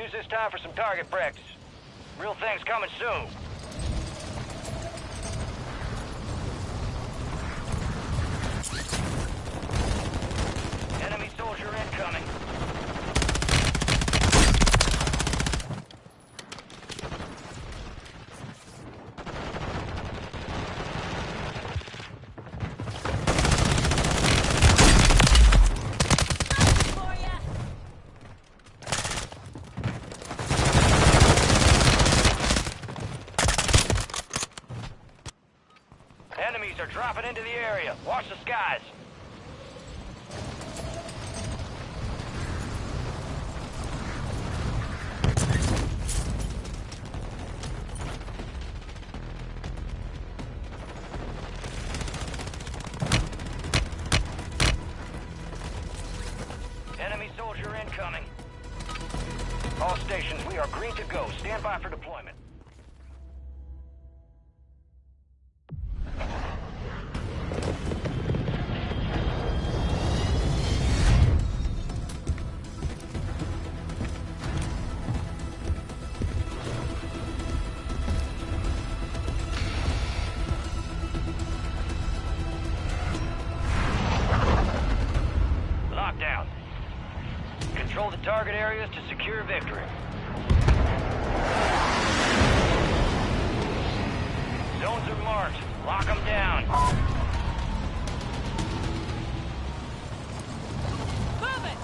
Use this time for some target practice. Real thing's coming soon. Enemy soldier incoming. Enemies are dropping into the area. Watch the skies. Enemy soldier incoming. All stations, we are green to go. Stand by for deployment. Lockdown. Control the target areas to secure victory. Zones are marked. Lock them down. Move it!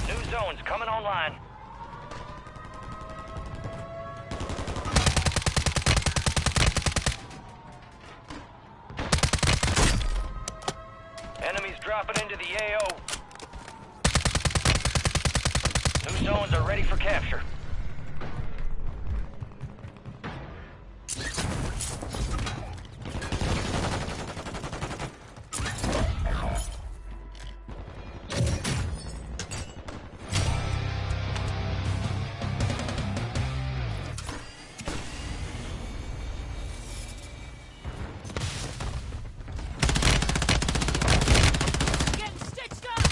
New zones coming online. Enemies dropping into the AO. New zones are ready for capture. Getting stitched up!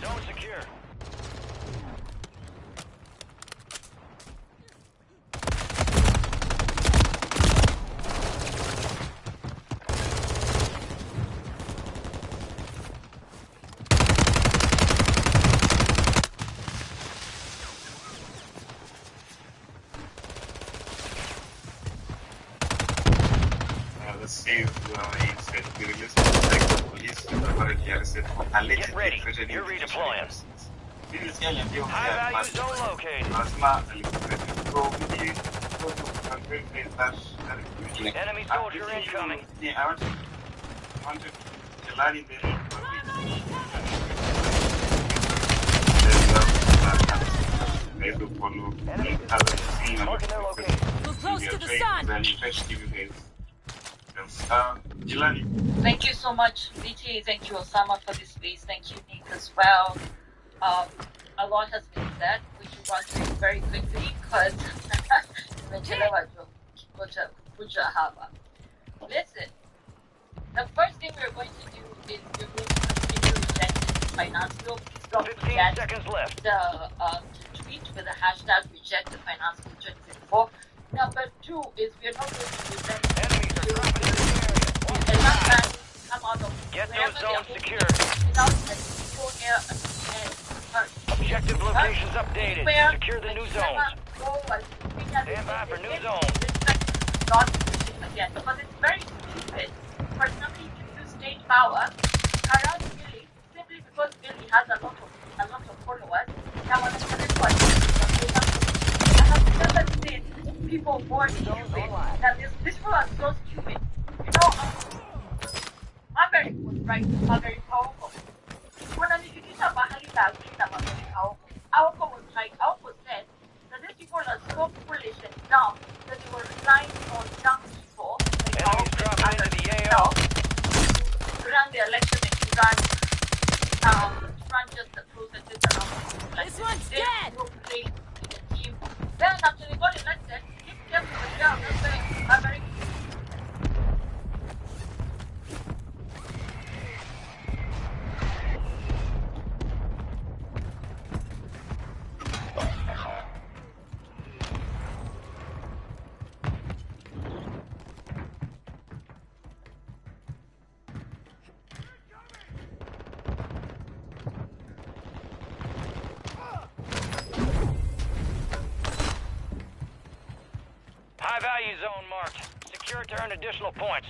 Zone secure. Let's see if instead we release the police Get ready. You're redeploying. High value zone located. Enemy soldier incoming. Marking their location. Move close to the sun! Thank you so much, BT. Thank you, Osama, for this space. Thank you, Nick, as well. A lot has been said. We should run through it very quickly because listen, the first thing we're going to do is we're going to continue rejecting finance bill. Please don't 15 forget seconds left. the tweet with the hashtag reject the finance bill 2024. Number two is we're not going to present Enemies are dropping into the area. Watch a the lot skies. of come out of Get wherever those they are zones moving secured. without a single air and Objective locations updated. Secure the new zones. Stand by for new zones. Not again, because it's very stupid for somebody to use state power around Billy simply because Billy has a lot of followers. Now on I have never seen people more stupid than this. These people are so stupid. You know, America was right, very powerful. When I mean, our was right, our was said that these people are so foolish and dumb that they were relying on young people Enemies dropping into the AO. to run the election and to run just the processes around. Like, This one's they dead! will play in the team. Then after they got elected, give them to the ground. That's very High-value zone marked. Secure to earn additional points.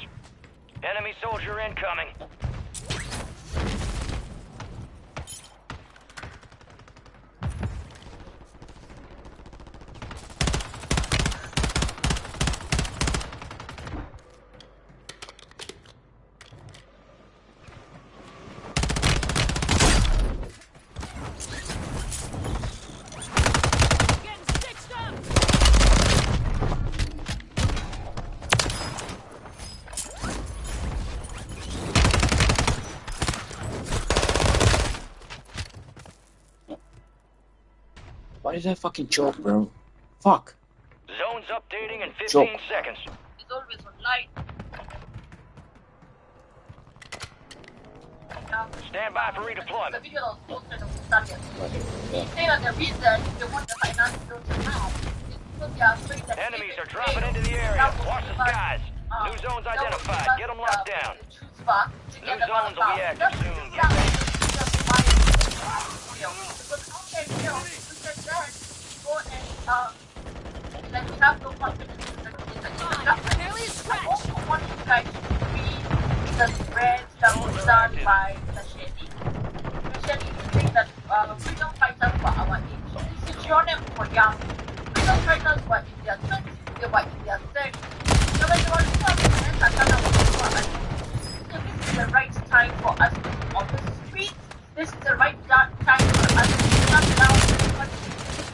Enemy soldier incoming. Why did I fucking choke, bro? Fuck. Zone's updating in 15 Choke. seconds. It's always online. Stand by for The redeployment. video was posted on Sunday. They say that the reason they want the finance zones now is because they are afraid that Enemies are dropping into the area. Watch the skies. New zones identified. Get them locked down. New zones will be active soon. Get ready. Because how can you can then go and like we have no confidence in the government. I also want you guys to read the threads that was done by Machete. Machete is saying that freedom fighters were our age. So this is your name for young. Freedom fighters were in their 20s, they were in their 30s. So when they were looking at the men that kind of this is the right time for us to be on the street. This is the right time for us to shut down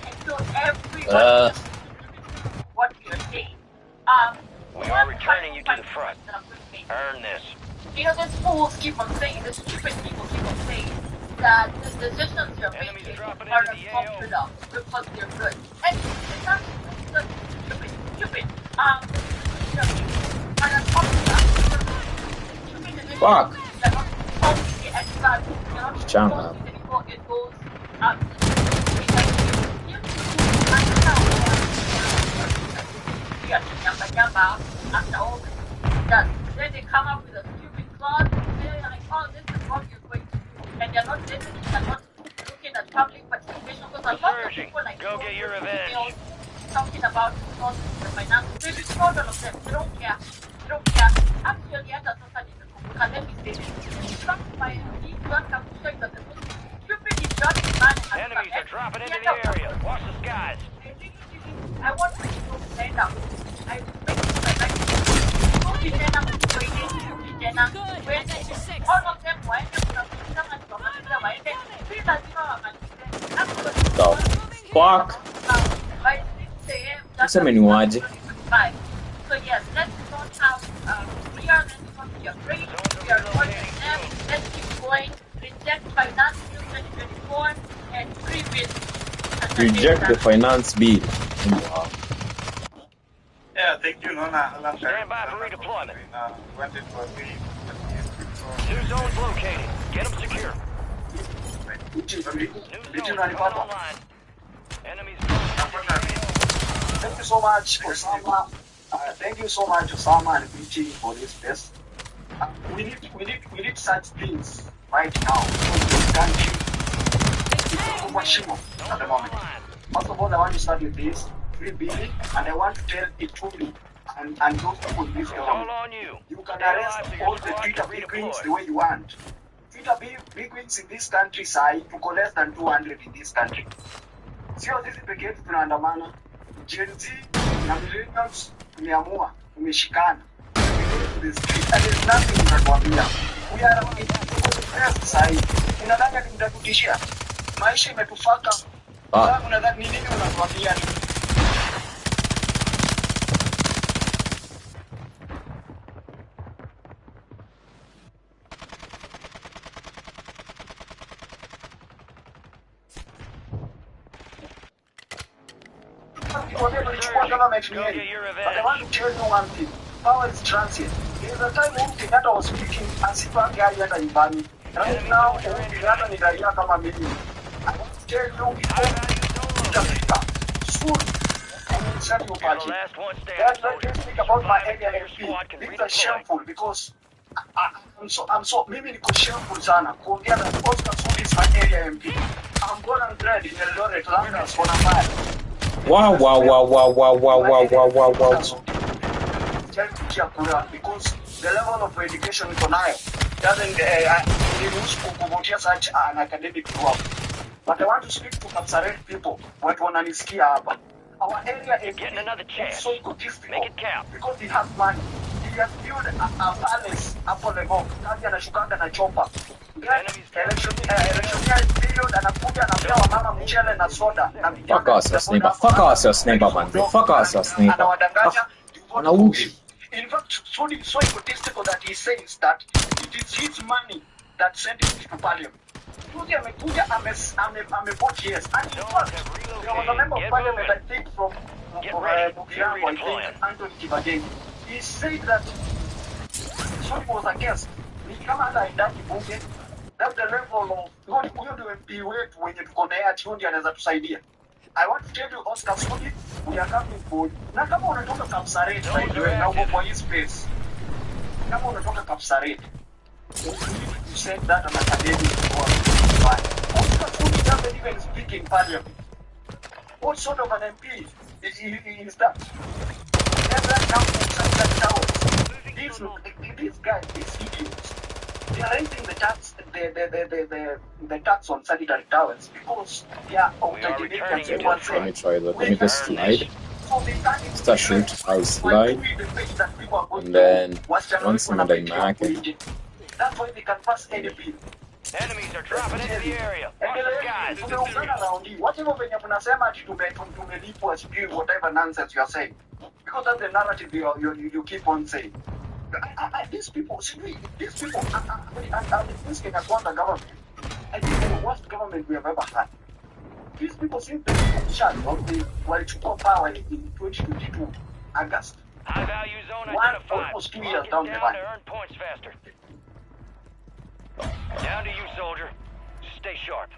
and kill everybody. What we are saying. We are returning you to the front. Earn this. You know, these fools keep on saying, the stupid people keep on saying that the decisions you're Enemies making dropping are into the AO. unpopular because they're good. And it's not stupid. Are unpopular. Stupid decisions Fuck. that are policy and that you're not Chang supposed up. to before it goes up. You after all that, then they come up with a stupid clause and they're like, oh, this is what you're going to do. And they're not listening, they're not looking at public participation because a lot of people like Go get your revenge. talking about resources and finances. They destroyed all of them. They don't care. They don't care. Actually, under society, let me say this. It's not my deep work. I'm showing that the most stupid is not man. Enemies are dropping into the area. Watch the skies. I want to go stand up. I respect my life. Go be stand up. All of them were Fuck. Sasa ameniwaje? So yes, let's not have fear, let's not be afraid. We are watching them. Let's keep going. Reject finance bill 2024 and previous. Reject the finance bill. Wow. Yeah, thank you, Nona. Stand by for redeployment. When it was New zones located. Get them secure. New zones coming online. Enemies Thank you so much, Osama. Thank you so much, Osama and Bukie, for this test. We need such things right now. Because country is overshimmer at the moment. First of all, I want to start with this, Free Billy, and I want to tell it truly. And those people in this all government. on you. You can arrest all the Twitter bigwigs the way you want. Twitter bigwigs in this country say tuko less than 200 in this country. Sio sisi peke yetu tunaandamana. Gen Z na millennials tumeamua, tumeshikana. The street and there's nothing tunatuambia. We are in sai. Unadhani ati mtatutishia? Maisha imetufaka. Unadhani nini unatuambia? Government really. But I want to tell you one thing. Power is transient. There is a time when Kenyatta was speaking as if I'm going to Ibani. Right now, Kenyatta ni raia kama mimi. I want to tell you, Africa, soon, I will send you party. Let me speak about my area MP. Things are shameful because I'm so, mimi niko shameful sana. Kuongea na Oscar Sudi is my area MP. I'm born and bred in Eldoret, London, for a mile. Wow, wow, wow, wow, wow, wow, wow, wow, wow, wow. Because the level of education iko nayo doesn't reduce kukuvutia such an academic group. But I want to speak to Kapsaret people. Watu wananisikia hapa. Our area is Getting another chance. so egotistical Make it count. because he has money. He has built a palace hapo Levo. Kazi anashukanga na chopa. Election period anakuja anapea wamama mchele na soda na vijana. Fuck us, your sniper. Fuck us, your sniper, man. Fuck us, your sniper. Anawadanganya. Anaushi. In fact, so egotistical that he says that it is his money that sent him to parliament. Tuzi amekuja ameport yes. And in fact, there was a member of parliament, I think, from Bukie, I think, Anthony Kibageni. He said that Soni was against. Ni kama hata haitaki bunge. That's the level of huyo ndio MP wetu wenye tuko naye ati huyo ndiye anaweza tusaidia. I want to tell you, Oscar Sudi, we are coming for you. Na kama unatoka Kapsaret, by the way, na uko kwa hii space. Kama unatoka Kapsaret, you need to send that an academic to Oscar Sudi doesn't even speak in parliament. What sort of an MP is that? Never come from Sunset Towers. These guys, these idiots, they are raising the tax on sanitary towels because they are hygienic and they want Let me try that. Let me just slide. Start shoot. I'll slide. And then once I'm done marking. That's why they can pass any bill. Enemies are dropping into the area. Watch the skies. Tumeungana raundi. Whatever venye mnasema ati tumelipwa sijui whatever nonsense you are saying. Because that's the narrative you keep on saying. These people, these people are this Kenya Kwanza government. I think the worst government we have ever had. These people seem to be shot of the walichukua power in 2022 August. High value zone One identified. almost 2 years Lock it down the down line. to earn points faster. Down to you, soldier. Stay sharp.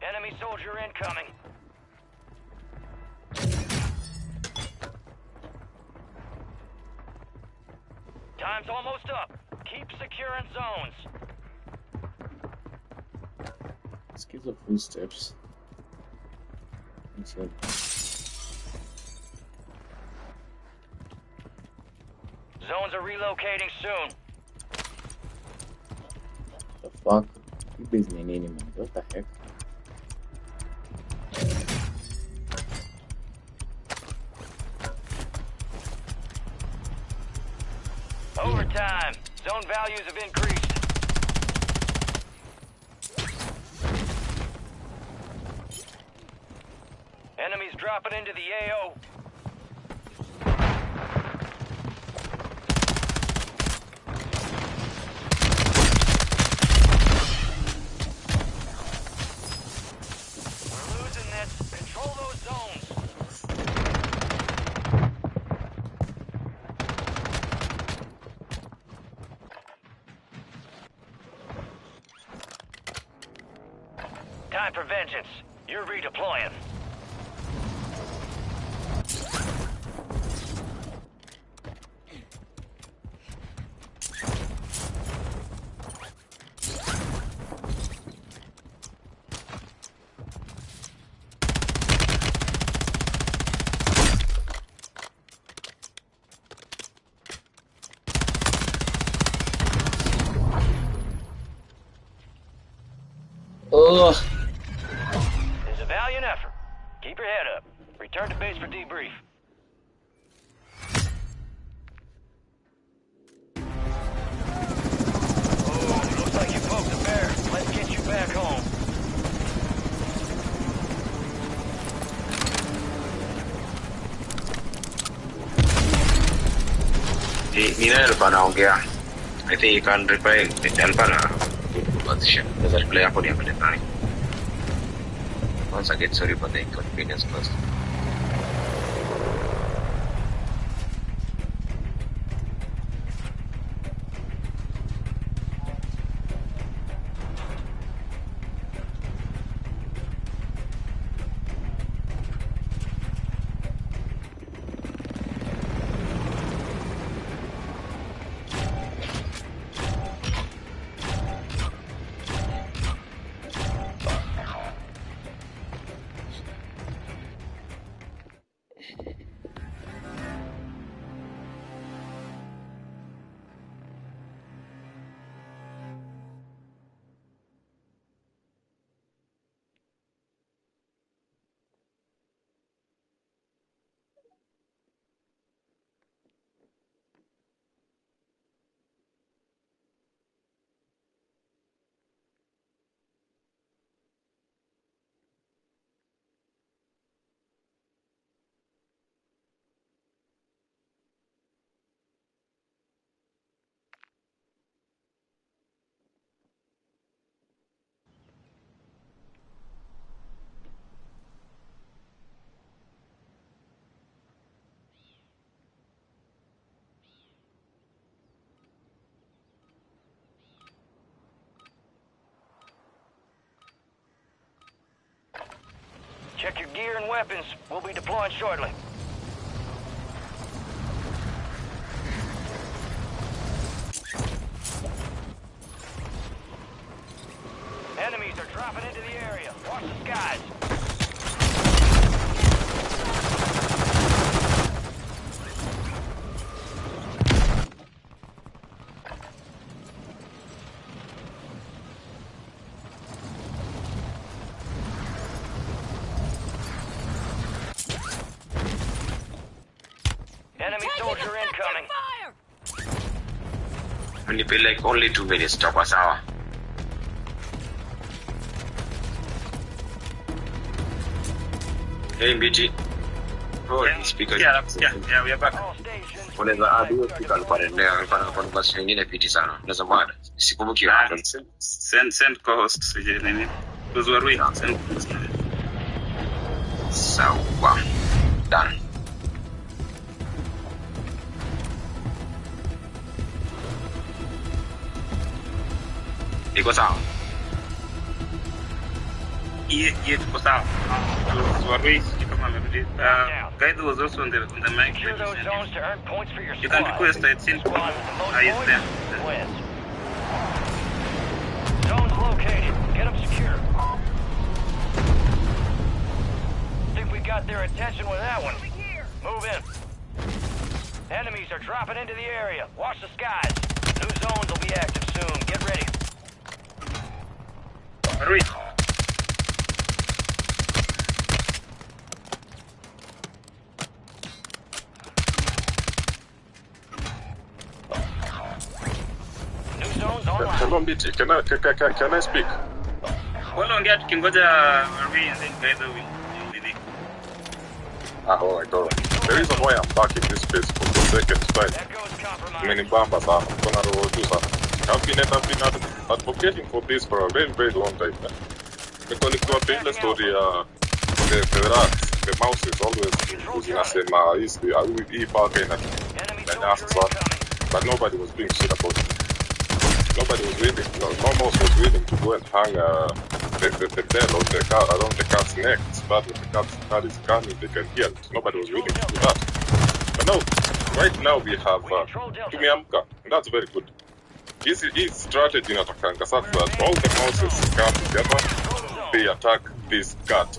Enemy soldier incoming. Time's almost up. Keep securing zones. Let's give the footsteps. Inside. Zones are relocating soon. The fuck? You busy in any man. What the heck? Overtime. Zone values have increased. Enemies dropping into the AO. We're losing this. Control those zones. Time for vengeance. You're redeploying. Ugh. It's a valiant effort. Keep your head up. Return to base for debrief. Oh, looks like you poked the bear. Let's get you back home. Nina alikuwa anaongea. I think you can reply. Alikuwa na position. There's a reply hapo niangalie ndani. Once again, sorry for the inconvenience first. Check your gear and weapons. We'll be deploying shortly. Enemies are dropping into the area. Watch the skies. Enemy soldier incoming. Fire! Only feel like only 2 minutes to pass hour. Hey, BG. Oh, Yeah. speaker. Yeah, we are back. All stations. Unaweza audio speaker alikuwa anaendelea kwa nafasi nyingine piti sana. Unaweza mwada. Sikumbuki hapo. Send co-host sije nini. Those were we. Send co-host. Sawa. Done. Iko sawa. Yeah, tuko sawa. Those were we. Kama amerudi. Guy was also on the mic. Secure those zones to earn points for your You can squad. request it since Squad with the most I is points there. wins. Zones located. Get them secure. Think we got their attention with that one. Move in. Enemies are dropping into the area. Watch the skies. New zones will be active soon. Get ready. Hurry. New zones online. Hello, BT. Can I speak? Wala ongea tukingoja Harvey and then guys will nini. Alright. The reason why I'm back in this space for the second time, Echo is compromised. imenibamba sana. Kuna roho juu sana. I've been advocating for this for a very, very long time. Niko nikiwapea ile story ya the rats, the mouses always zinasema hii paka Enemy inanyasa soldier sana. incoming. But nobody was doing shit about it. Nobody was willing, no mouse was willing to go and hang the bell or the cat around the cat's neck. It's bad when the cat is coming, they can hear it. Nobody was willing to do that. But now, right now we have Tumiamka, and that's very good. His strategy in attackanga such that all the mouses come together, they attack this cat,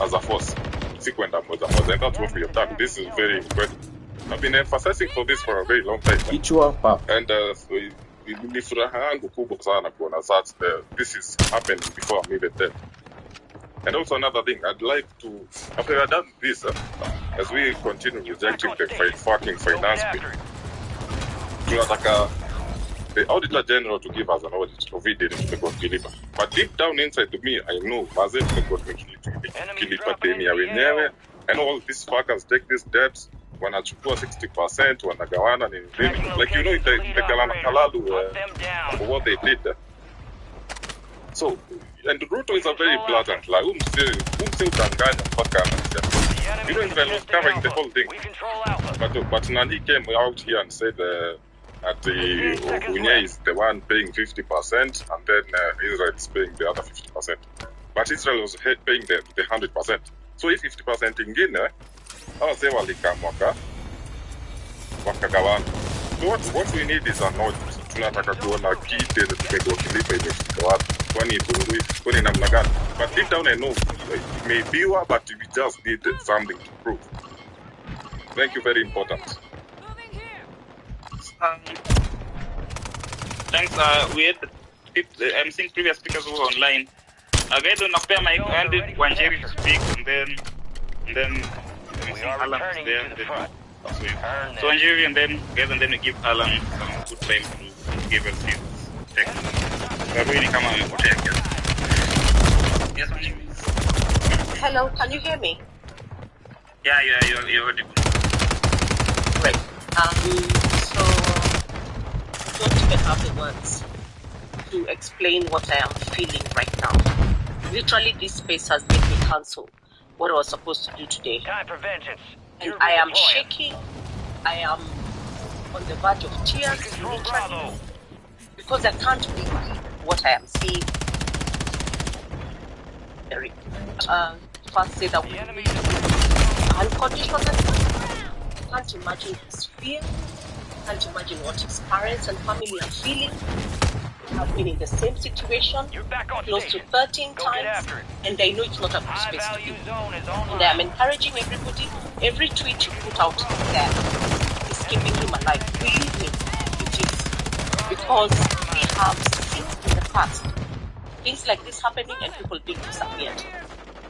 as a force. Sequenda moja moja, and that's what we have done. This is very incredible. I've been emphasizing for this for a very long time. And ni furaha yangu kubwa sana kuona that this is happening before I'm even dead. And also another thing, I'd like to, after I've done this, as we continue rejecting the fucking finance bill, tunataka the Auditor General to give us an audit of it tumekuwa tukilipa. But deep down inside to me, I know maze tumekuwa tukilipa deni ya wenyewe, and all these fuckers take these debts, wanachukua 60%, wanagawana nini. Like, you know, the Kalalu, for what they did. So, and Ruto is a very blatant lie. Umse udanganya mpaka anasema. You know, Israel was covering the whole thing. But Nani came out here and said that Onkeeey is the one paying 50%, and then Israel is paying the other 50%. But Israel was paying the 100%. So if 50% ingine, hawase walikamwaka wakagawana. So what we need is an audit. Tunataka kuona kite tumekuwa kilipa imefika wapi. Kwani namna gani? But deep down I know it may be, but we just need something to prove. Thank you, very important. Moving here. Thanks. We had I'm seeing previous speakers who were online. Guys, on Nakpea mic and Wanjeri to speak, and then We are Alan returning there. to the front. So Wanjeri and then we give Alan some good time to give us his text. Really come on, yes, Wanjeri. Hello, can you hear me? Yeah, you're audible. Great. So I don't even have the words to explain what I am feeling right now. Literally, this space has made me cancel what I was supposed to do today. Time for vengeance. And I am shaking. I am on the verge of tears, literally, because I can't believe what I am seeing. of us say that we The need enemy unconditional love. I can't imagine his fear. I can't imagine what his parents and family are feeling. I've been in the same situation You're back on close to station. 13 Go get times, after it. and I know it's not a good High space to value be. zone is And I online. am encouraging everybody, every tweet you put out there is keeping him alive. Believe me, it is. Because we have seen in the past things like this happening and people being disappeared.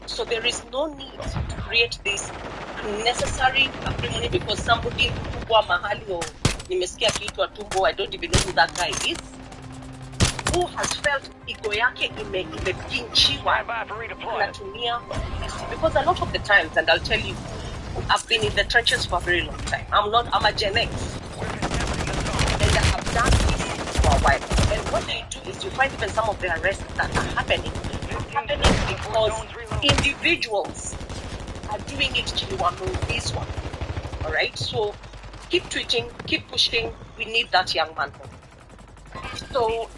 So there is no need to create this unnecessary acrimony because somebody mkubwa mahali or nimesikia kiitwa tumbo, I don't even know who that guy is, who has felt ego yake imepinchiwa Stand by for redeployment. anatumia polisi. Because a lot of the times, and I'll tell you, I've been in the trenches for a very long time. I'm a Gen X, and I have done this for a while. And what they do is you find even some of the arrests that are happening because individuals are doing it to this one. All right, so keep tweeting, keep pushing. We need that young man home. So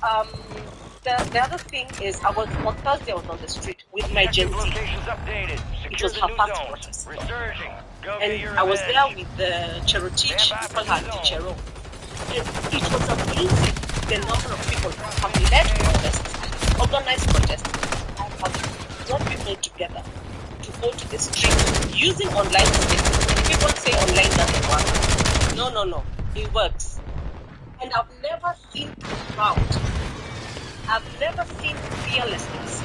the other thing is, on Thursday I was on the street with my Gen Z. Locations updated. It Secure was the her new first zones. protest. Resurging. Go get And your I was there revenge. with the Cherotich, Stand by people for had the the zone. Chero. And it was amazing the number of people who have led protests, organized protests, and have brought people together to go to the street using online spaces. People say online doesn't work. No, it works. And I've never seen a crowd. I've never seen fearlessness.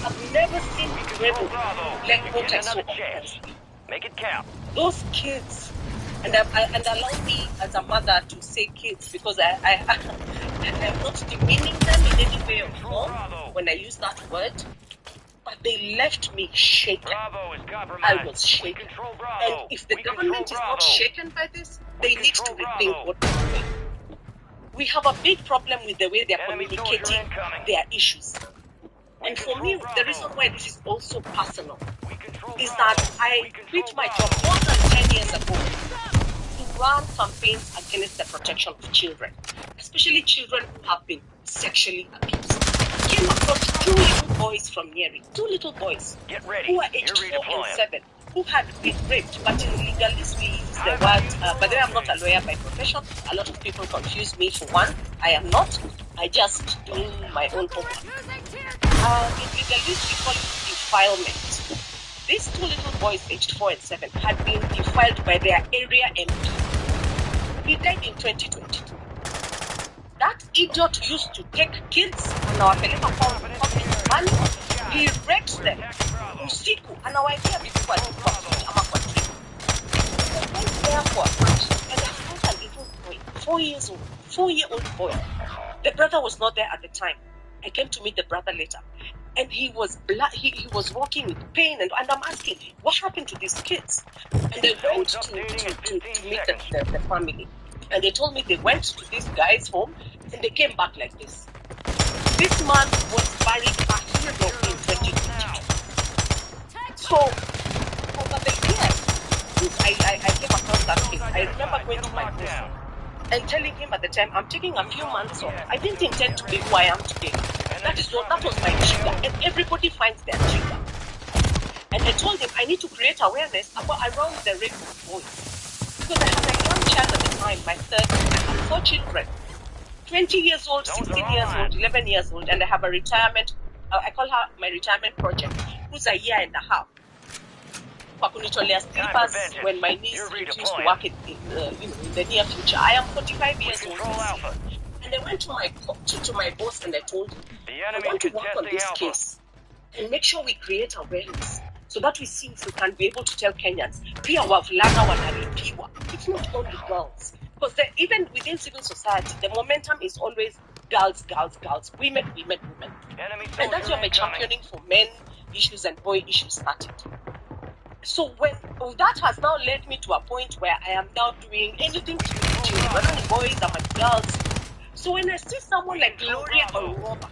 I've never seen rebel Bravo. like Get protest so another chance. offensively. Make it count. Those kids, and allow me as a mother to say kids because I'm not demeaning them in any way or form when I use that word, but they left me shaken. Bravo is compromised. I was shaken. We control Bravo. And if the We government is control not Bravo. shaken by this, they need to control rethink Bravo. what they're doing. We have a big problem with the way they're Enemy communicating soldier incoming. their issues. And for me, control the Bravo. reason why this is also personal We control is Bravo. that I We control quit my Bravo. job more than 10 years ago to run campaigns against the protection of children, especially children who have been sexually abused. Came across 2 little boys from Nyeri, 2 little boys Get ready. who are You're aged 4 and redeploying. 7, who had been raped, but in legalist we use the word, by the way, I'm not a lawyer by profession. A lot of people confuse me for one. I am not. I just do my own homework. In legalist we call it defilement. These 2 little boys aged 4 and 7 had been defiled by their area MP. He died in 2022. That idiot used to take kids and awapeleka kwa public money. He raped them. Usiku anawaekea vitu kwa foot ama kwa tree. I went there for a match and I found a little boy, 4-year-old boy. The brother was not there at the time. I came to meet the brother later. And he was he was walking with pain, and I'm asking, what happened to these kids? And I went to meet the family. And they told me they went to this guy's home and they came back like this. This man was buried a hero in 2022. So, over the years, since I came across that case, I remember going to my boss and telling him at the time, I'm taking a few months off. I didn't intend to be who I am today. That was my trigger, and everybody finds their trigger. And I told him I need to create awareness around the rape of boys. Because I had a young child at the time, my third, I had 4 children. 20 years old, 16 years old, 11 years old, and I have a retirement, I call her my retirement project, who's a year and a half. When my niece refused to work in the near future. I am 45 years old. And I went to my boss and I told him, I want to work on this case and make sure we create awareness so that we see if we can be able to tell Kenyans, pia wavulana wanaripiwa. It's not only girls. Because even within civil society, the momentum is always girls, women. And that's why my championing for men issues and boy issues started. So when that has now led me to a point where I am now doing anything to do with children, whether the boys or my girls. So when I see someone like Gloria or Roba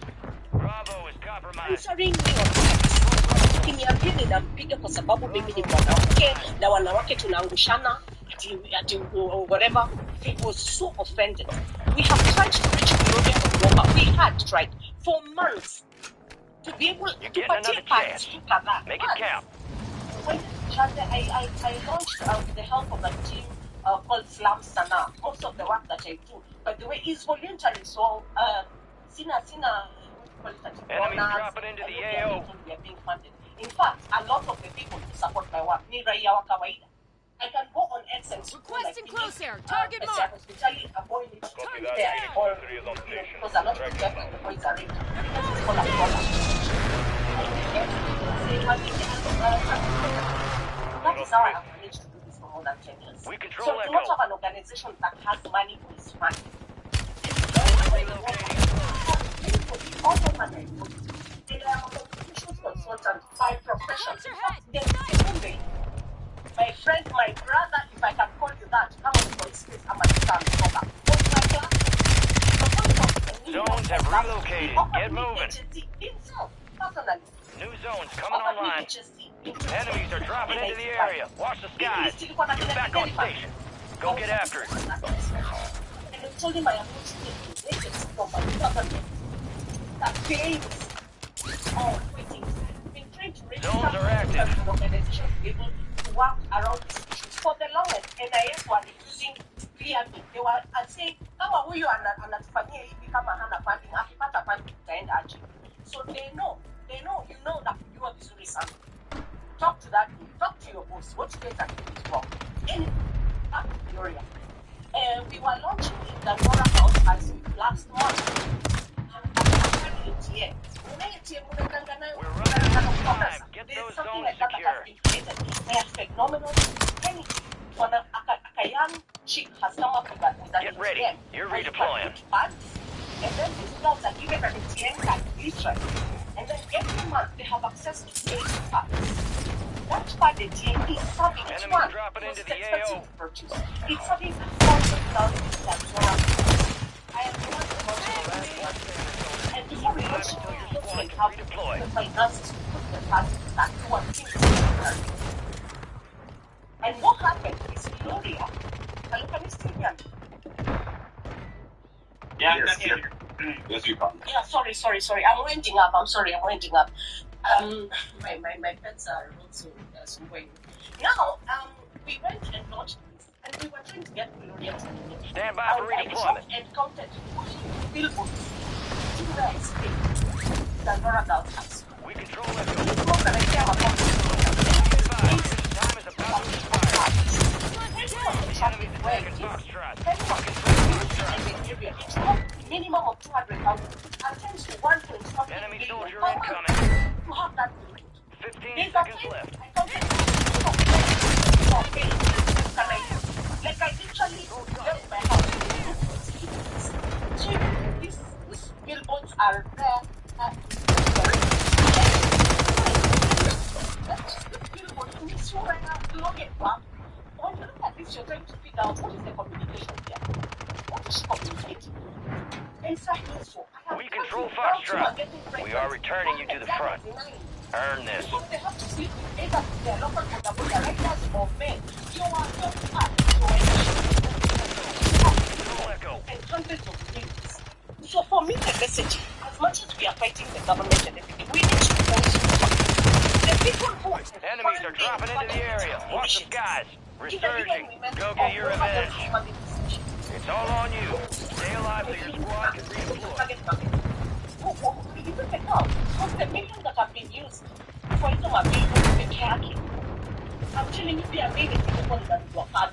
answering me on text, kiniambia ninampiga kwa sababu mimi ni mwanamke na wanawake tunaangushana ati whatever, he was so offended. We have tried to reach Gloria or Roba. We had tried for months to be able to participate. Make it count. when I launched with the help of a team called Slam Sana. Most of the work that I do, by the way, is voluntary. So, Enemies dropping into the AO. We are being funded. In fact, a lot of the people who support my work, ni raia wa kawaida. I can go on X and Requesting close air. Target mark. Hospitality, avoid it. Target There, down. or because a lot of the boys are raped. Because it's called a product. That is how I have managed to do this for more than 10 years. We control So to not Echo. have an organization that has money who is fun. Consultant by profession. My friend, my brother, if I can call you that, come on for his face, I'm a stand. Zones have relocated. Get moving. Himself, personally. New zones coming online. Enemies are dropping into the area. Watch the skies. Get back on station. Go get after it. And I told him I am not taking agents from my government that pays waiting. I've been trying to raise Zones are active. an organization to be able to work around these issues. For the longest, NIS were refusing clearly. They were saying, kama huyu anatufanyia hivi kama hana funding, akipata funding utaenda aje. So they know, you know that you are vizuri sana. Talk to that, talk to your boss. What you guys are doing is wrong. Anything, up to Gloria. We were launching in the Nora House as last month. We're running out of time. Get those zones secure. They are phenomenal. A young chick has come up with an Get ready. ATM. You're redeploying. And then these girls are given an ATM card, literally. And then every month they have access to 8 cards. That card ATM is serving each Enemies one. dropping into the expensive AO. to purchase. It's serving 1,000 I am the one who and before we launch it, we have the finances to put the cards back to what things. And what happened is Gloria, hello, can you still hear me? Yeah, Yes, you can. Yeah, sorry. I'm winding up. I'm winding up. My pets are also swaying. Now, we went and launched this, and we were trying to get Gloria to do it. Stand by for redeployment. And counted billboards to the state. The Nora Girls House. We control Echo. This month that I care about Time is about to expire. The enemy's attacking Foxtrot. It's not minimum of 200,000. At times to 1.5 Enemy million soldier per month incoming. to have that billboard. 15 seconds left. Like I literally left my house. So these billboards are there. When you look at this, you're trying to figure out what is the communication here. What is she communicating? We control Foxtrot. We are returning you to the front. Earn this. They have to see either their local directors or men. You are Echo. and hundreds of millions. So for me, the message, as much as we are fighting the government and everything, we need to also the people who Enemies are dropping into the area. Watch the skies. Resurging. Go get your revenge. It's all on you. Stay alive so your squad can redeploy. Even the now, of the millions that have been used for it to be careful. I'm telling you, they are made it people that you are hard.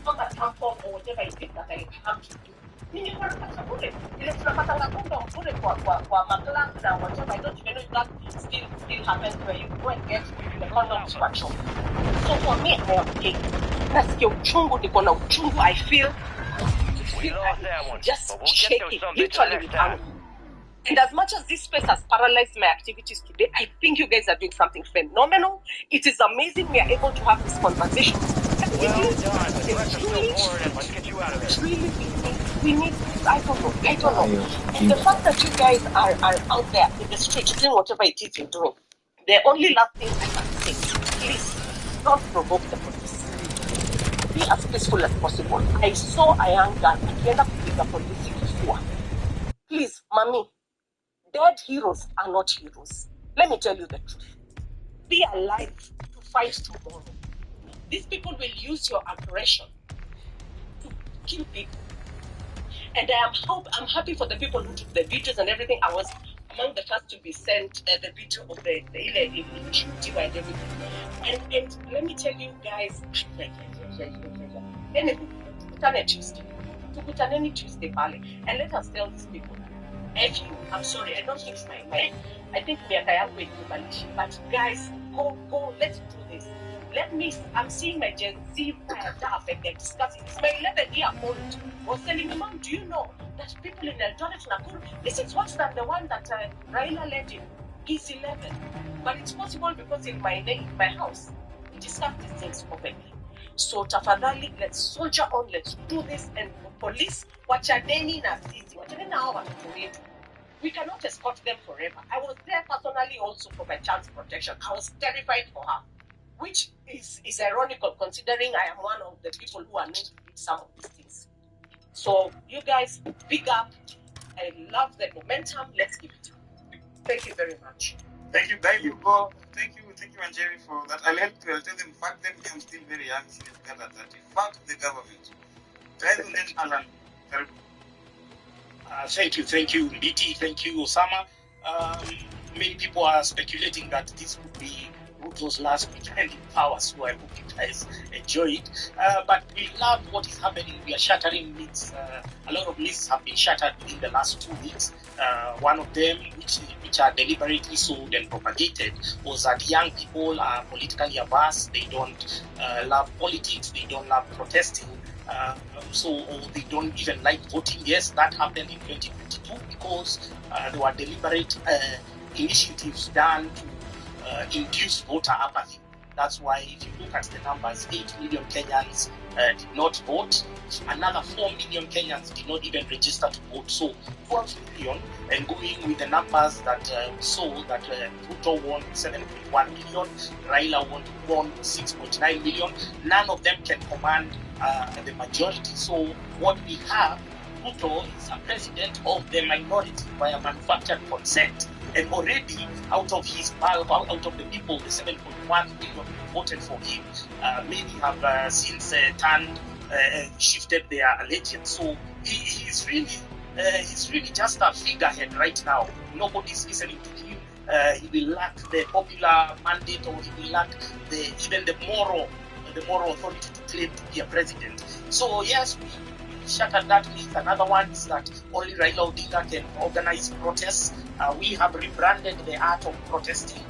Not that tampon or whatever it is that I have to do. Ningepata bure. Ile tunapata ngunda bure kwa maglove na whatever. I don't even know if that still happens where you go and get the condom structure. So for me, I am gay. Nasikia uchungu, niko na uchungu. I feel We lost that one, just but we'll get shaking, those some bitches literally. next time. And as much as this space has paralyzed my activities today, I think you guys are doing something phenomenal. It is amazing we are able to have this conversation. Well done. The threats are still pouring in. Let's get you out of there. Really, we need, I don't know. And the fact that you guys are out there in the street doing whatever it is you're doing, the only last thing I can say, please, don't provoke the police. Be as peaceful as possible. I saw a young girl akienda kupiga polisi kifua. Please, mommy, dead heroes are not heroes. Let me tell you the truth. Be alive to fight. fight tomorrow. These people will use your aggression to kill people. And I'm happy for the people who took the videos and everything. I was among the first to be sent the video of the shooting and everything. And let me tell you guys, anything, tukutane Tuesday, pale, and let us tell these people. If you, I'm sorry, I don't think it's my mind. I think miaka yangu ikubalishi. But guys, go, let's do this. I'm seeing my Gen Z staff and they're discussing this. My 11-year-old was telling me, Mom, do you know that people in Eldoret, Nakuru, this is worse than the one that Raila led in. He's 11. But it's possible because in my house, we discuss these things openly. So tafadhali, let's soldier on, let's do this. And police, wachaneni na sisi, wachaneni na hao watoto wetu. We cannot escort them forever. I was there personally also for my child's protection. I was terrified for her, which is ironical considering I am one of the people who are known to do some of these things. So you guys, big up. I love the momentum. Let's give it. Thank you very much. Thank you, thank you, Bob. Thank you, Anjeri, for that. I'll tell them, fuck them, I'm still very young, fuck the government. Alan. Thank you, Nditi, thank you, Osama. Many people are speculating that this could be Ruto's last weekend in power, so I hope you guys enjoy it. But we love what is happening. We are shattering myths. A lot of myths have been shattered in the last 2 weeks. One of them, which are deliberately sold and propagated, was that young people are politically averse. They don't love politics. They don't love protesting. Or they don't even like voting. Yes, that happened in 2022 because there were deliberate initiatives done to induce voter apathy. That's why if you look at the numbers, 8 million Kenyans did not vote. Another 4 million Kenyans did not even register to vote. So 12 million, and going with the numbers that we saw, that Ruto won 7.1 million, Raila won 6.9 million. None of them can command the majority. So what we have, Ruto is a president of the minority via manufactured consent. And already, out of his bulk, out of the people, the 7.1 million who voted for him, many have since shifted their allegiance. So he's really just a figurehead right now. Nobody's listening to him. He will lack the popular mandate, or he will lack even the moral authority to claim to be a president. So yes, we shattered that myth. Another one is that only Raila Odinga can organize protests. We have rebranded the art of protesting.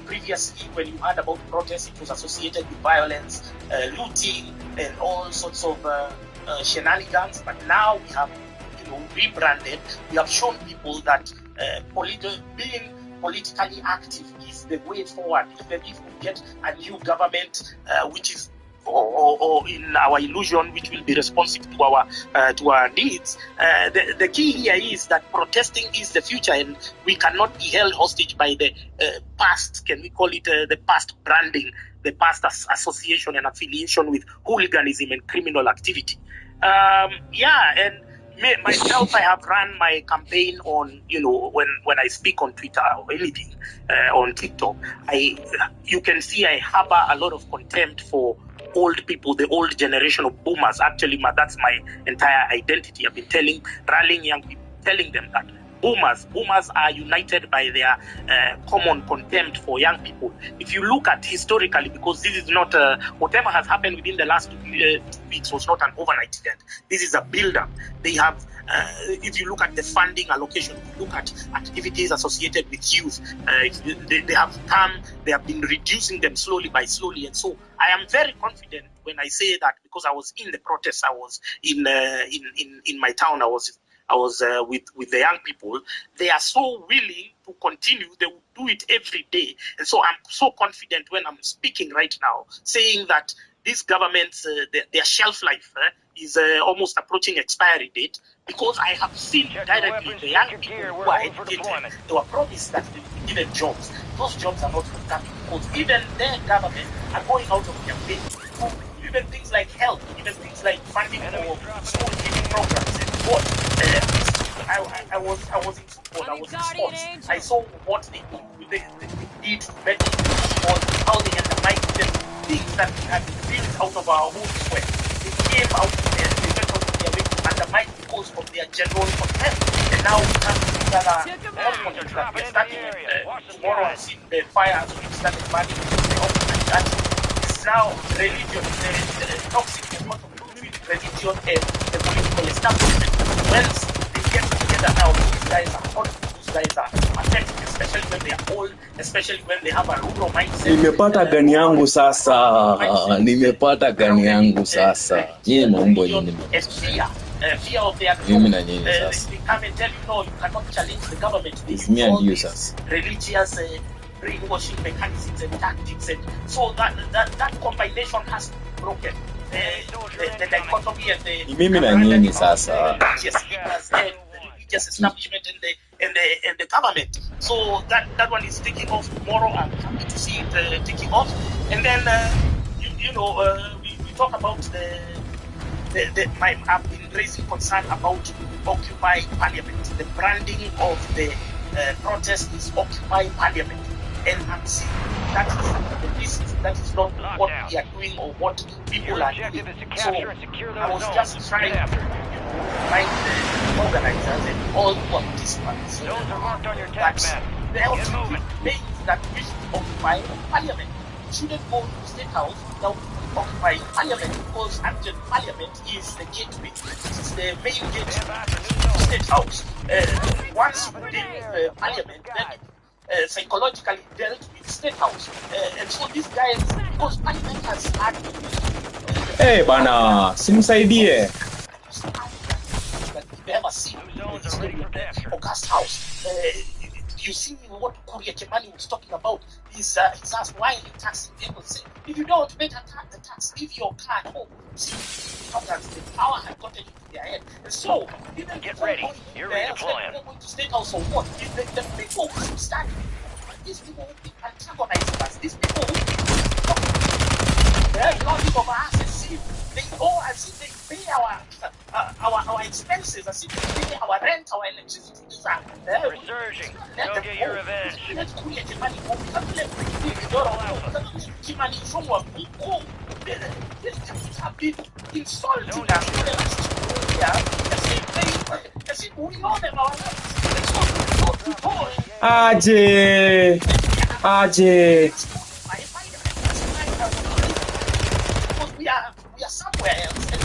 Previously, when you heard about protests, it was associated with violence, looting, and all sorts of shenanigans. But now we have, rebranded. We have shown people that being politically active is the way forward. Even if we get a new government, which is or in our illusion, which will be responsive to our needs. The key here is that protesting is the future, and we cannot be held hostage by the past. Can we call it the past branding, the past association and affiliation with hooliganism and criminal activity? And myself, I have run my campaign on, when I speak on Twitter or anything, on TikTok, you can see I harbor a lot of contempt for old people, the old generation of boomers. Actually, that's my entire identity. I've been rallying young people, telling them that boomers are united by their common contempt for young people. If you look at historically, because this is not whatever has happened within the last 2 weeks was not an overnight event. This is a build-up. They have, if you look at the funding allocation, if you look at activities associated with youth, they have been reducing them slowly by slowly. And so I am very confident when I say that, because I was in the protests, I was in my town, I was with the young people. They are so willing to continue. They will do it every day. And so I'm so confident when I'm speaking right now, saying that these governments, their shelf life is almost approaching expiry date, because I have seen directly the young people who are educated. They were promised that they will be given jobs. Those jobs are not forthcoming, because even their government are going out of their way. Even things like health, even things like funding for school feeding programs and what. I was in football, I was in sports. I saw what they did to make sports, how they undermined certain things that had been built out of our own sweat. They came out there, they went out of their way to undermine because of their general contempt. And now we come to these other opponents that we're starting tomorrow. I've seen the fires which started burning the opponent. That is now religion, the toxic between religion and the political establishment. Once they get together now, these guys are hot, these guys are pathetic, especially when they are old, especially when they have a rural mindset. Nimepata gani yangu sasa. Nimepata gani yangu sasa. Nyie maumbo nyinyi. Fear of their Mimi na nyinyi they sasa. come and tell you, no, you cannot challenge the government. It's me and all you, these sasa. religious brainwashing mechanisms and tactics, and so that combination has to be broken. The dichotomy and the Mimi na nyinyi sasa. religious establishment and the government. So that one is taking off tomorrow. I'm happy to see it taking off. And then we talk about I've been raising concern about Occupy Parliament. The branding of the protest is Occupy Parliament, and I'm seeing that is not what we are doing or what people are doing. So I was just trying to find the organizers and all participants that the ultimate thing that we should occupy Parliament. We shouldn't go to State House without occupying Parliament, because actually Parliament is the gateway. It is the main gate to State House. Once you deal with Parliament, then psychologically dealt with State House. And so these guys, because Parliament has had Hey bana, simsaidie. that we've ever seen in the history of the August House. You see what Kuria Chemani was talking about. He's asked, why are you taxing people? Say, if you don't, better tax the tax. Leave your car at home. See, sometimes the power had gotten into their head. And so, even Get ready. You're redeploying. They're going to State House or what? If the people who stand, these people will be antagonizing us. These people will be they're lobbying over us and see. They go as if they pay our expenses, as if they pay our rent, our electricity. Resurging. Go get your revenge. Let's create the money. They have been insulting us for the last 2 years. As if we know them our Aje. because we are somewhere else, and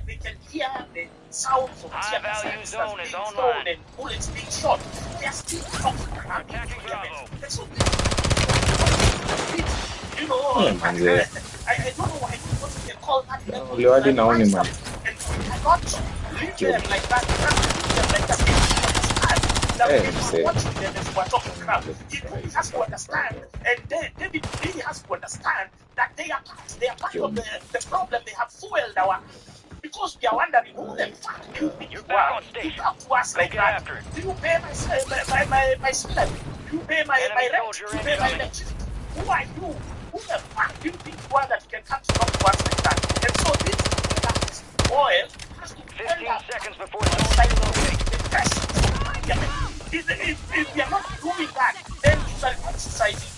they can hear the sounds of high-value zone is being online. thrown and bullets being shot. They are still talking about Attacking Bravo. and so you know, I don't know why what they call that level. Uliwadi naoni man. And we cannot leave them like that. We cannot leave them like that. Now, people watching them as we're talking crap. He has to understand, and David really has to understand that they are part of the problem. They have fueled our, because we are wondering who the fuck you think you are. You talk to us like that. Do you pay my salary? Do you pay my rent? Do you pay my electricity? Who are you? Who the fuck do you think you are that you can come to talk to us like that? And so this oil has to 15 seconds before zone relocating. If we are not doing that, then we are exercising.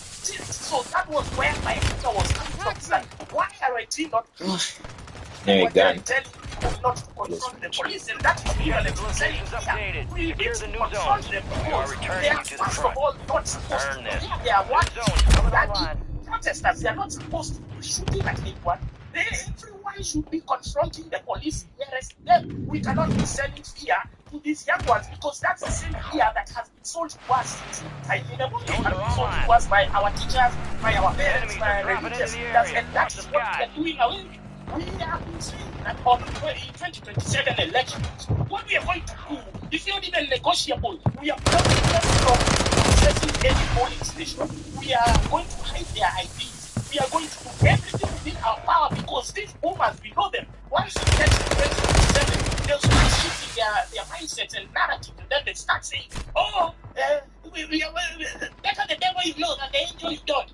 So that was where my answer was coming from. Like, why are we not Hey, gun. telling people not to confront the police? And that is really Locations updated. we Secure need the to new confront zones. them We are because they returning are you to the first front. of all not supposed Earn this. They are what? New zones coming That online. protesters, they are not supposed to be shooting at anyone. Everyone should be confronting the police, arrest them. We cannot be selling fear to these young ones, because that's the same fear that has been sold to us since I mean, has been sold to us by our teachers, by our parents, by our religious leaders, and that's what we are doing away. We have been saying that on 2027 elections, what we are going to do is not even negotiable. We are blocking them from accessing any polling station. We are going to hide their IDs. We are going to do everything within our power, because these boomers, we know them. Once you get to 2027, they'll start shifting their mindsets and narrative, and then they start saying, oh, we are better the devil is Lord and the angel is God.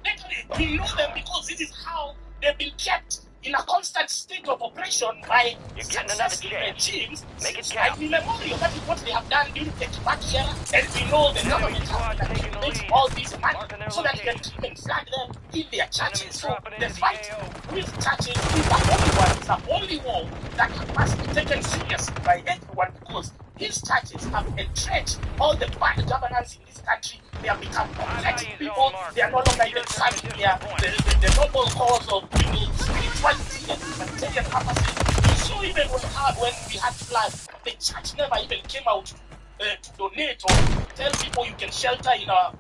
We know them because this is how they've been kept in a constant state of oppression by You're getting another successive chance. regimes Make it since count. time immemorial. That is what they have done during the Kibaki era, and we know the government squad has taking the accumulated lead. all these money Marking their so that they can location. come and flood them in their churches. Enemies So dropping the into the fight AO. with churches is the only one, it's the only war that must be taken seriously by everyone, because these churches have entrenched all the bad governance in this country. They have become pathetic people. They are no longer even serving the noble cause of spirituality and humanitarian purposes. You saw even when we had floods, the church never even came out to donate or tell people you can shelter in our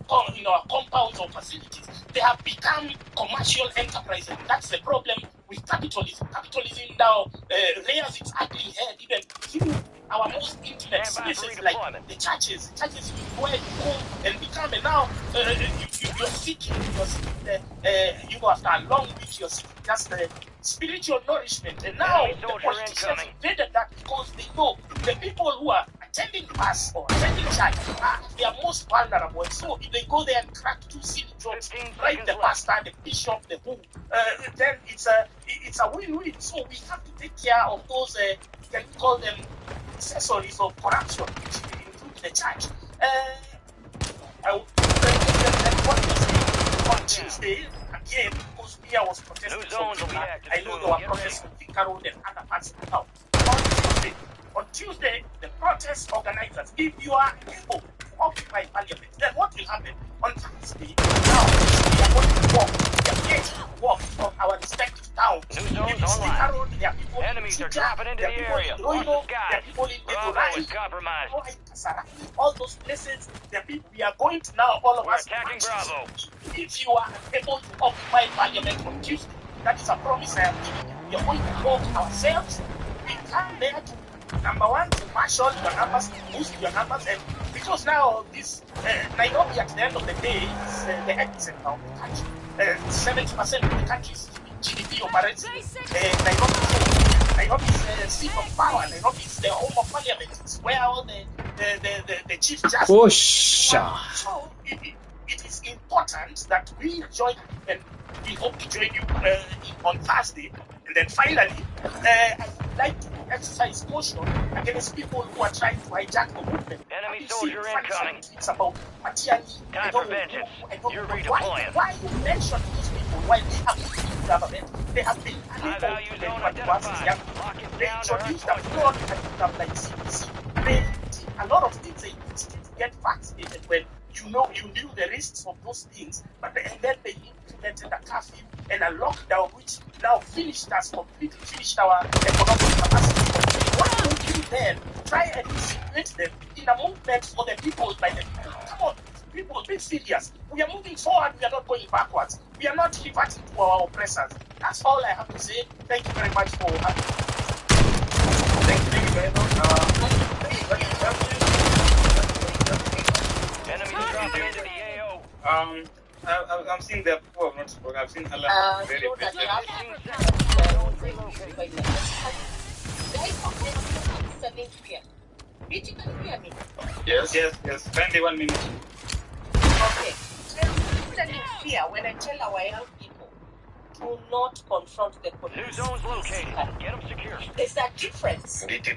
compounds or facilities. They have become commercial enterprises. That's the problem with capitalism. Capitalism now rears its ugly head even through our most intimate spaces like the churches. Churches is where you go and become, and now you're seeking, after a long week, you're seeking just spiritual nourishment. And now the politicians invaded that because they know the people who are attending mass or attending church they are most vulnerable. And so if they go there and crack two silly jokes, right, the pastor, the bishop, the who, then it's a win-win. So we have to take care of those, can we call them accessories of corruption, which include the church. On Tuesday, again, because Mia was protesting from Juba, I know there were protests from Thika Road and other parts of the town. On Tuesday, the protest organizers, if you are able to occupy parliament, then what will happen? On Thursday, now, we are going to walk. We are going to walk from our respective towns. In Thika Road, there are people Enemies are dropping into the area. Watch the skies. Bravo is compromised. All those places, the people, we are going to now, all of us. Attacking Bravo. If you are able to occupy parliament on Tuesday, that is a promise I am giving you. We are going to walk ourselves. We come there to, number one, to marshal your numbers, boost your numbers, and because now this Nairobi at the end of the day is the epicenter of the country. 70% of the country's GDP operates Nairobi is the seat of power. Nairobi is the home of parliament. It's where all the chief justice. So it is important that we join, and we hope to join you on Thursday. And then finally, I would like to exercise caution against people who are trying to hijack the movement. Enemy soldier incoming. It's about Matiani. Time for vengeance. You're redeploying. Why you mention those people while they have been government? They have been high-value zone identified. They introduced a fraud curriculum like CBC. They did a lot of things they used to get vaccinated when you knew the risks of those things, and then they implemented a curfew and a lockdown, which now completely finished our economic capacity. Why don't you then try and insinuate them in a movement for the people by the people? Come on, people, be serious. We are moving forward, we are not going backwards. We are not reverting to our oppressors. That's all I have to say. Thank you very much for having me. Thank you very much. Enemies dropping into the AO. I'm seeing the people have not spoken. I've seen a lot of very Did you hear me? Yes. 21 minutes. Okay. I'm telling fear when I tell our young people, do not confront the police. New zones located. Get them secure. There's a difference. Please do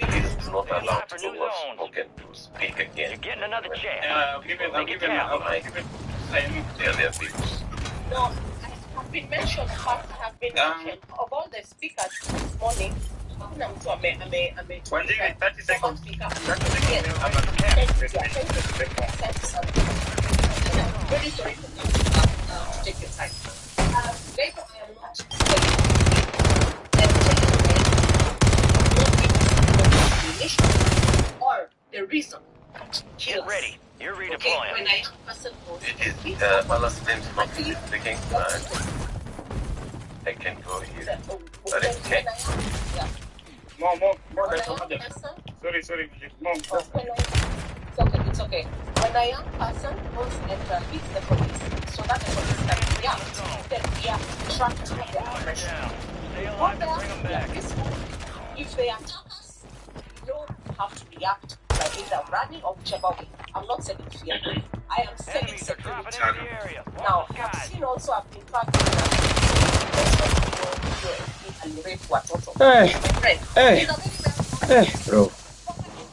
not allow those who have spoken to speak again. You're getting another chance. I'll give it. They're their views. No, I've been mentioned, but I have been mentioned of all the speakers this morning. Hakuna mtu ame 30 seconds. Very sorry to take your time. Therefore, I am not saying or the reason. Get ready. You're redeploying. Okay, when I person goes, It is Palestine speaking. I can go here. But it's okay. More. Sorry. More. It's okay. When a young person goes and beats the police, so that the police can react, then we are trapped in the oppression. If they attack us, we don't have to react by either running or whichever way. I'm not selling fear. I am selling security. Now, I've seen also, I've been practicing alirape watoto. Hey, My friend, hey, he's a very well. hey, bro.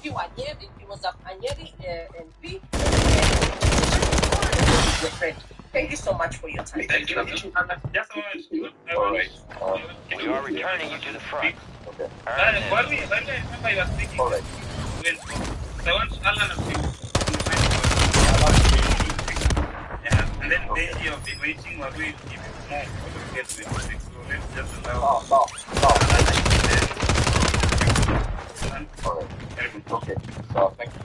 He was Anyeri, he was a Anyeri MP. Your friend. Thank you so much for your time. Thank you. Just a moment. All right. We are returning you to the front. Okay. When I remember you were speaking, All right. I want Alan to yeah, and then they have been waiting. We're going to give you more. We're going to get to it. So let's just allow. No. All All right. Okay. So thank you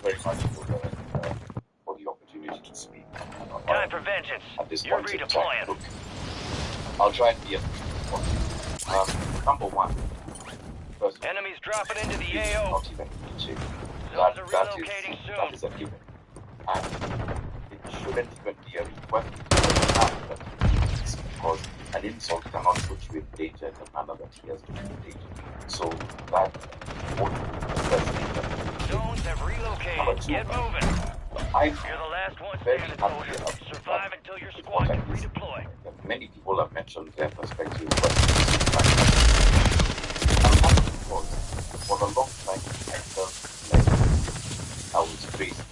very much for the opportunity to speak. Time for vengeance. At this You're point in time, redeploying. look, I'll try and be as brief as possible. Number one, first, Enemies dropping into the it's AO. not even cheap. Zones are relocating That is soon. a given. And it shouldn't even be a request because an insult cannot put you in danger in the manner that he has put you in danger. So that won't be the first thing that Zones have relocated. Get moving. I'm You're the last one very standing, happy soldier. about Survive until your squad can redeploy. Many people have mentioned their perspectives, but I'm happy because for a long time I felt like I was crazy,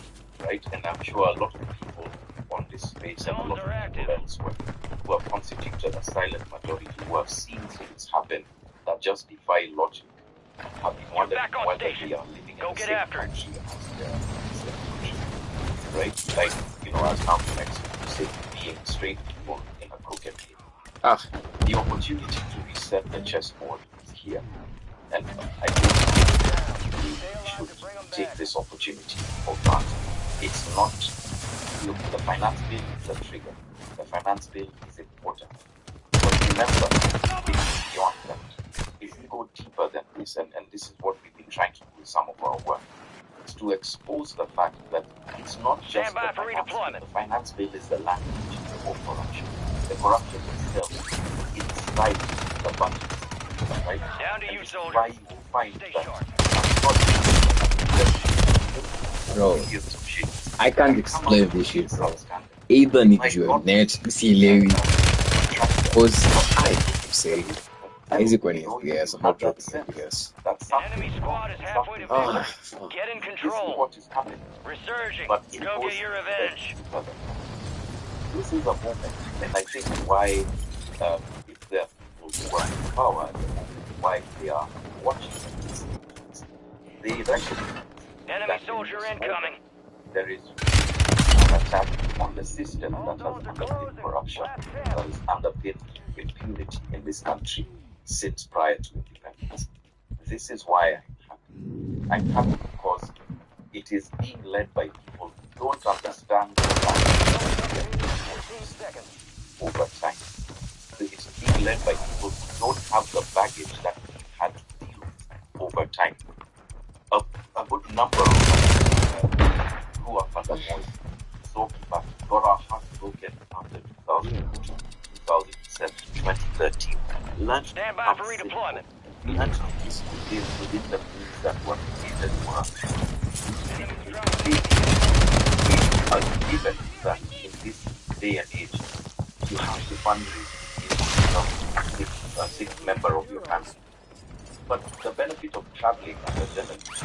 right? And I'm sure a lot of people on this space and a lot of people elsewhere who have constituted a silent majority who have seen things happen that just defy logic have been wondering whether they are living in the same country as their country, right? Like, as now Mexico say, being straight people in a crooked game. The opportunity to reset the chessboard is here, and I think we should take this opportunity for granted. It's not, look, the finance bill is a trigger. The finance bill is important. But remember, it's beyond that. If we go deeper than this, and this is what we've been trying to do with some of our work, is to expose the fact that it's not just the finance bill. The finance bill is the language for corruption. The corruption itself inside the budget, right? Down to you, soldier. Why you will find Bro, I can't explain this shit, bro. Either need your net, see Larry, because I say, Isaac when FPS, I'm not dropping FPS. Enemy squad is halfway to victory. Get in control. Resurging. Go get your revenge. This is a moment, and I think why, if there are people who are in power, why they are watching this, they recognize enemy soldier incoming. There is an attack on the system that has underpinned corruption, that has underpinned impunity in this country since prior to independence. This is why I'm happy. I'm happy because it is being led by people who don't understand the over time. It's being led by people who don't have the baggage that we had to deal with over time. A good number of us grew up under Moise, Zokiba, got our hearts broken after 2007, 2013. Stand by for redeployment. Learned to live within the means that were created for us. We are given that in this day and age, you have to fundraise to become a sixth member of your family. But the benefit of traveling as a journalist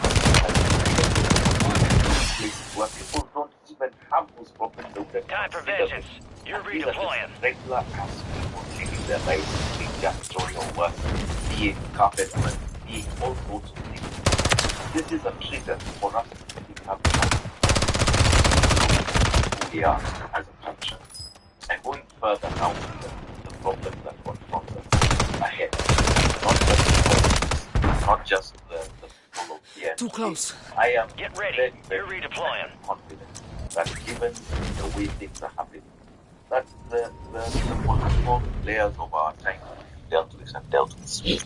is where people don't even have those problems. Time for vengeance. You're redeploying. Regular ass people living their lives, being janitorial work, being carpenters, being all sorts of things. This is a trigger for us to become who we are as a country. And going further now to the problems that confront us ahead. Not just the people of here. Too close. I am Get ready. Very, You're redeploying. confident that given the way things are happening, that the political players of our time dealt with and dealt with.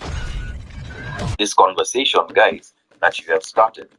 This conversation, guys, that you have started